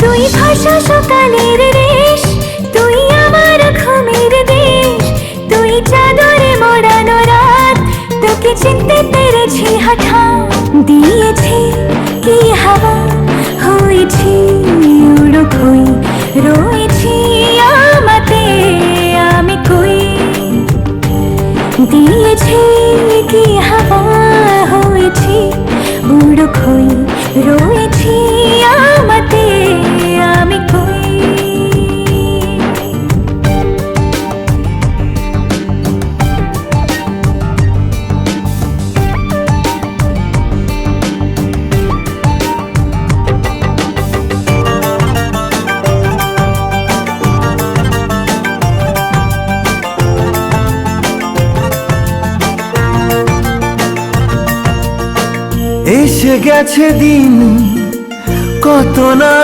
তুই ভাষা সকালের রেশ, তুই আমার ঘুমের দেশ, তুই চাদরে মোড়ানো রাত, তোকে চিনতে পেরেছি হঠাৎ। দিয়েছি কি হাওয়া, হয়েছি উড়ো খই, রয়েছি আমাতে আমি কই। দিয়েছি কি হাওয়া, হয়েছি উড়ো খই, রয়েছি আমাতে আমি কই। এসে গেছে দিন কত না